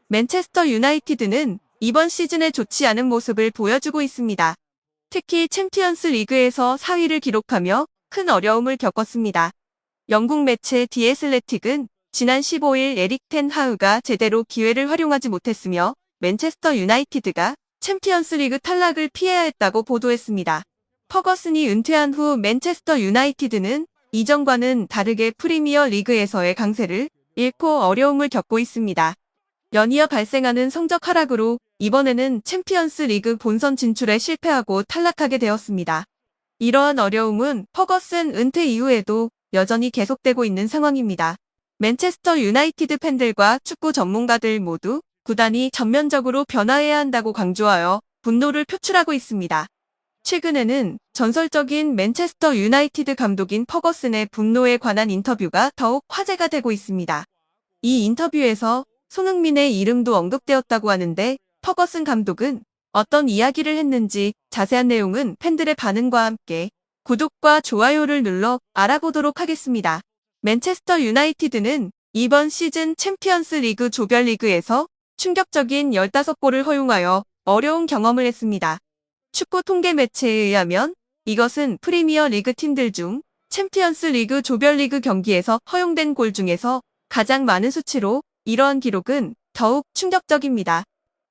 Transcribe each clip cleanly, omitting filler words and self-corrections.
맨체스터 유나이티드는 이번 시즌에 좋지 않은 모습을 보여주고 있습니다. 특히 챔피언스 리그에서 4위를 기록하며 큰 어려움을 겪었습니다. 영국 매체 디 애슬레틱은 지난 15일 에릭 텐 하우가 제대로 기회를 활용하지 못했으며 맨체스터 유나이티드가 챔피언스 리그 탈락을 피해야 했다고 보도했습니다. 퍼거슨이 은퇴한 후 맨체스터 유나이티드는 이전과는 다르게 프리미어 리그에서의 강세를 잃고 어려움을 겪고 있습니다. 연이어 발생하는 성적 하락으로 이번에는 챔피언스 리그 본선 진출에 실패하고 탈락하게 되었습니다. 이러한 어려움은 퍼거슨 은퇴 이후에도 여전히 계속되고 있는 상황입니다. 맨체스터 유나이티드 팬들과 축구 전문가들 모두 구단이 전면적으로 변화해야 한다고 강조하여 분노를 표출하고 있습니다. 최근에는 전설적인 맨체스터 유나이티드 감독인 퍼거슨의 분노에 관한 인터뷰가 더욱 화제가 되고 있습니다. 이 인터뷰에서 손흥민의 이름도 언급되었다고 하는데 퍼거슨 감독은 어떤 이야기를 했는지 자세한 내용은 팬들의 반응과 함께 구독과 좋아요를 눌러 알아보도록 하겠습니다. 맨체스터 유나이티드는 이번 시즌 챔피언스 리그 조별리그에서 충격적인 15골을 허용하여 어려운 경험을 했습니다. 축구 통계 매체에 의하면 이것은 프리미어 리그 팀들 중 챔피언스 리그 조별리그 경기에서 허용된 골 중에서 가장 많은 수치로 이러한 기록은 더욱 충격적입니다.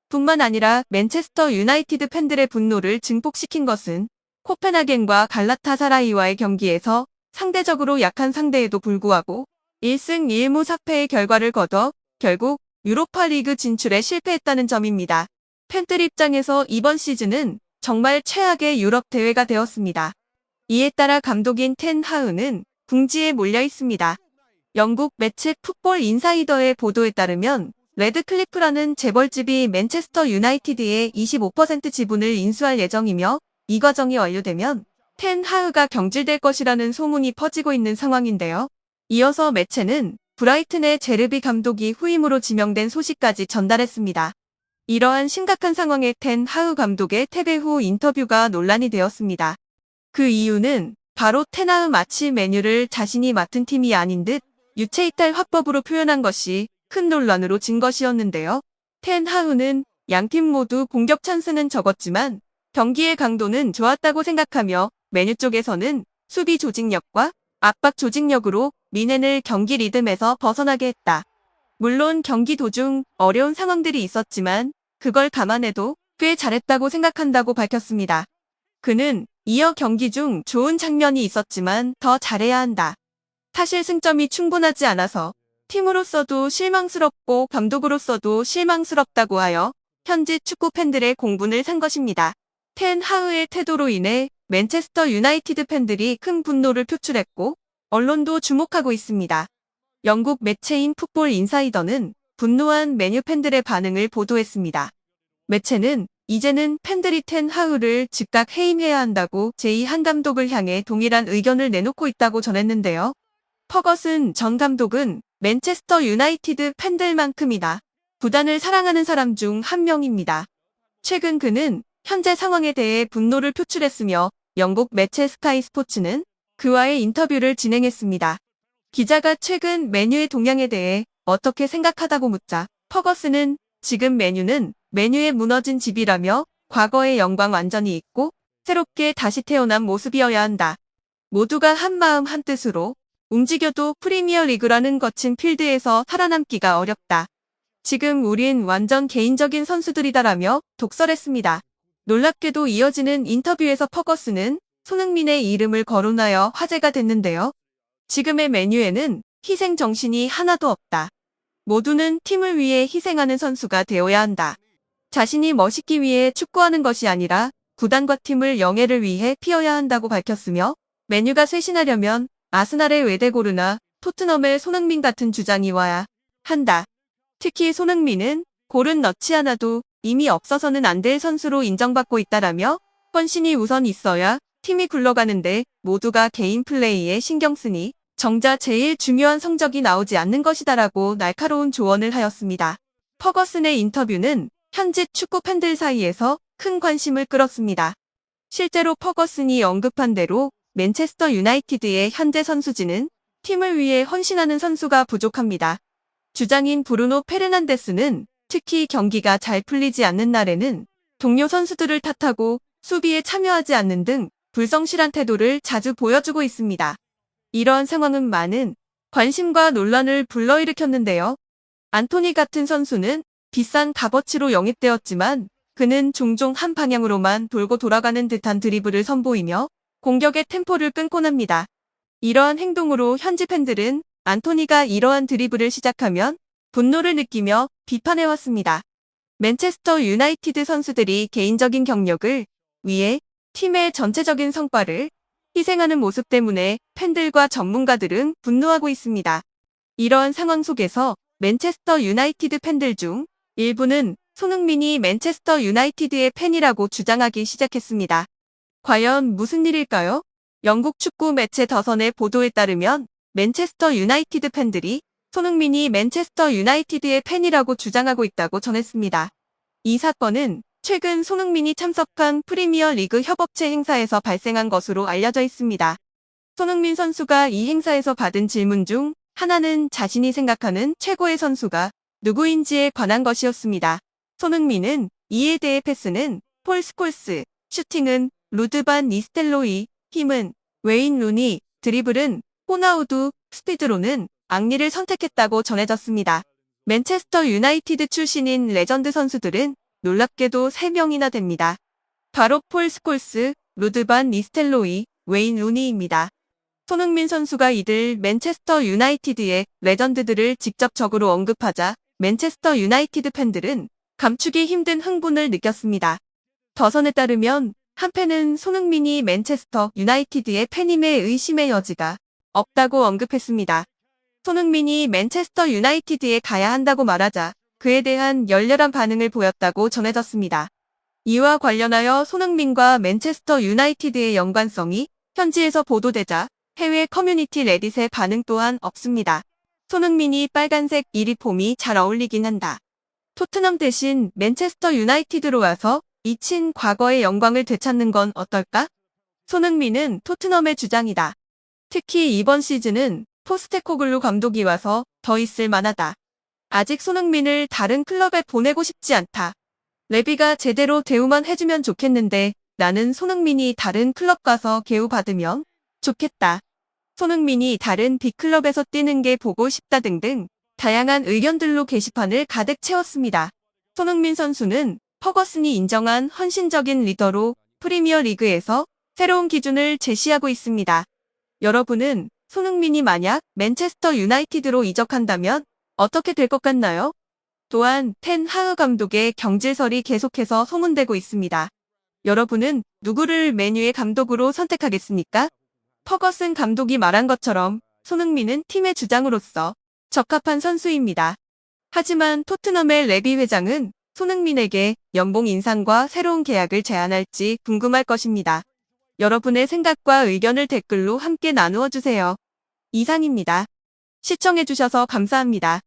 뿐만 아니라 맨체스터 유나이티드 팬들의 분노를 증폭시킨 것은 코펜하겐과 갈라타사라이와의 경기에서 상대적으로 약한 상대에도 불구하고 1승 1무 4패의 결과를 거둬 결국 유로파리그 진출에 실패했다는 점입니다. 팬들 입장에서 이번 시즌은 정말 최악의 유럽 대회가 되었습니다. 이에 따라 감독인 텐 하우는 궁지에 몰려 있습니다. 영국 매체 풋볼 인사이더의 보도에 따르면 레드클리프라는 재벌집이 맨체스터 유나이티드의 25% 지분을 인수할 예정이며 이 과정이 완료되면 텐 하우가 경질될 것이라는 소문이 퍼지고 있는 상황인데요. 이어서 매체는 브라이튼의 제르비 감독이 후임으로 지명된 소식까지 전달했습니다. 이러한 심각한 상황에 텐 하우 감독의 퇴배 후 인터뷰가 논란이 되었습니다. 그 이유는 바로 텐 하우 마치 메뉴를 자신이 맡은 팀이 아닌 듯 유체이탈 화법으로 표현한 것이 큰 논란으로 진 것이었는데요. 텐 하우는 양팀 모두 공격 찬스는 적었지만 경기의 강도는 좋았다고 생각하며 메뉴 쪽에서는 수비 조직력과 압박 조직력으로 미넨을 경기 리듬에서 벗어나게 했다. 물론 경기 도중 어려운 상황들이 있었지만 그걸 감안해도 꽤 잘했다고 생각한다고 밝혔습니다. 그는 이어 경기 중 좋은 장면이 있었지만 더 잘해야 한다. 사실 승점이 충분하지 않아서 팀으로서도 실망스럽고 감독으로서도 실망스럽다고 하여 현지 축구 팬들의 공분을 산 것입니다. 텐 하우의 태도로 인해 맨체스터 유나이티드 팬들이 큰 분노를 표출했고 언론도 주목하고 있습니다. 영국 매체인 풋볼 인사이더는 분노한 메뉴 팬들의 반응을 보도했습니다. 매체는 이제는 팬들이 텐 하우를 즉각 해임해야 한다고 제2한 감독을 향해 동일한 의견을 내놓고 있다고 전했는데요. 퍼거슨 전 감독은 맨체스터 유나이티드 팬들만큼이나 구단을 사랑하는 사람 중 한 명입니다. 최근 그는 현재 상황에 대해 분노를 표출했으며 영국 매체 스카이 스포츠는 그와의 인터뷰를 진행했습니다. 기자가 최근 메뉴의 동향에 대해 어떻게 생각하다고 묻자 퍼거슨은 지금 메뉴는 메뉴에 무너진 집이라며 과거의 영광 완전히 잊고 새롭게 다시 태어난 모습이어야 한다. 모두가 한마음 한뜻으로 움직여도 프리미어 리그라는 거친 필드에서 살아남기가 어렵다. 지금 우린 완전 개인적인 선수들이다라며 독설했습니다. 놀랍게도 이어지는 인터뷰에서 퍼거슨은 손흥민의 이름을 거론하여 화제가 됐는데요. 지금의 메뉴에는 희생 정신이 하나도 없다. 모두는 팀을 위해 희생하는 선수가 되어야 한다. 자신이 멋있기 위해 축구하는 것이 아니라 구단과 팀을 영예를 위해 피어야 한다고 밝혔으며 메뉴가 쇄신하려면 아스날의 외대고르나 토트넘의 손흥민 같은 주장이 와야 한다. 특히 손흥민은 골은 넣지 않아도 이미 없어서는 안 될 선수로 인정받고 있다라며 헌신이 우선 있어야 팀이 굴러가는데 모두가 개인 플레이에 신경 쓰니 정작 제일 중요한 성적이 나오지 않는 것이다라고 날카로운 조언을 하였습니다. 퍼거슨의 인터뷰는 현지 축구 팬들 사이에서 큰 관심을 끌었습니다. 실제로 퍼거슨이 언급한 대로 맨체스터 유나이티드의 현재 선수진은 팀을 위해 헌신하는 선수가 부족합니다. 주장인 브루노 페르난데스는 특히 경기가 잘 풀리지 않는 날에는 동료 선수들을 탓하고 수비에 참여하지 않는 등 불성실한 태도를 자주 보여주고 있습니다. 이런 상황은 많은 관심과 논란을 불러일으켰는데요. 안토니 같은 선수는 비싼 값어치로 영입되었지만 그는 종종 한 방향으로만 돌고 돌아가는 듯한 드리블을 선보이며 공격의 템포를 끊곤 합니다. 이러한 행동으로 현지 팬들은 안토니가 이러한 드리블을 시작하면 분노를 느끼며 비판해왔습니다. 맨체스터 유나이티드 선수들이 개인적인 경력을 위해 팀의 전체적인 성과를 희생하는 모습 때문에 팬들과 전문가들은 분노하고 있습니다. 이러한 상황 속에서 맨체스터 유나이티드 팬들 중 일부는 손흥민이 맨체스터 유나이티드의 팬이라고 주장하기 시작했습니다. 과연 무슨 일일까요? 영국 축구 매체 더선의 보도에 따르면 맨체스터 유나이티드 팬들이 손흥민이 맨체스터 유나이티드의 팬이라고 주장하고 있다고 전했습니다. 이 사건은 최근 손흥민이 참석한 프리미어 리그 협업체 행사에서 발생한 것으로 알려져 있습니다. 손흥민 선수가 이 행사에서 받은 질문 중 하나는 자신이 생각하는 최고의 선수가 누구인지에 관한 것이었습니다. 손흥민은 이에 대해 패스는 폴 스콜스, 슈팅은 루드 반 니스텔로이, 힘은 웨인 루니, 드리블은 호나우두, 스피드로는 앙리를 선택했다고 전해졌습니다. 맨체스터 유나이티드 출신인 레전드 선수들은 놀랍게도 3명이나 됩니다. 바로 폴 스콜스, 루드 반 니스텔로이, 웨인 루니입니다. 손흥민 선수가 이들 맨체스터 유나이티드의 레전드들을 직접적으로 언급하자 맨체스터 유나이티드 팬들은 감추기 힘든 흥분을 느꼈습니다. 더선에 따르면 한 팬은 손흥민이 맨체스터 유나이티드의 팬임에 의심의 여지가 없다고 언급했습니다. 손흥민이 맨체스터 유나이티드에 가야 한다고 말하자 그에 대한 열렬한 반응을 보였다고 전해졌습니다. 이와 관련하여 손흥민과 맨체스터 유나이티드의 연관성이 현지에서 보도되자 해외 커뮤니티 레딧의 반응 또한 없습니다. 손흥민이 빨간색 유니폼이 잘 어울리긴 한다. 토트넘 대신 맨체스터 유나이티드로 와서 잊힌 과거의 영광을 되찾는 건 어떨까? 손흥민은 토트넘의 주장이다. 특히 이번 시즌은 포스테코글루 감독이 와서 더 있을 만하다. 아직 손흥민을 다른 클럽에 보내고 싶지 않다. 레비가 제대로 대우만 해주면 좋겠는데 나는 손흥민이 다른 클럽 가서 계우받으면 좋겠다. 손흥민이 다른 빅클럽에서 뛰는 게 보고 싶다 등등 다양한 의견들로 게시판을 가득 채웠습니다. 손흥민 선수는 퍼거슨이 인정한 헌신적인 리더로 프리미어 리그에서 새로운 기준을 제시하고 있습니다. 여러분은 손흥민이 만약 맨체스터 유나이티드로 이적한다면 어떻게 될 것 같나요? 또한 텐 하흐 감독의 경질설이 계속해서 소문되고 있습니다. 여러분은 누구를 맨유의 감독으로 선택하겠습니까? 퍼거슨 감독이 말한 것처럼 손흥민은 팀의 주장으로서 적합한 선수입니다. 하지만 토트넘의 레비 회장은 손흥민에게 연봉 인상과 새로운 계약을 제안할지 궁금할 것입니다. 여러분의 생각과 의견을 댓글로 함께 나누어 주세요. 이상입니다. 시청해주셔서 감사합니다.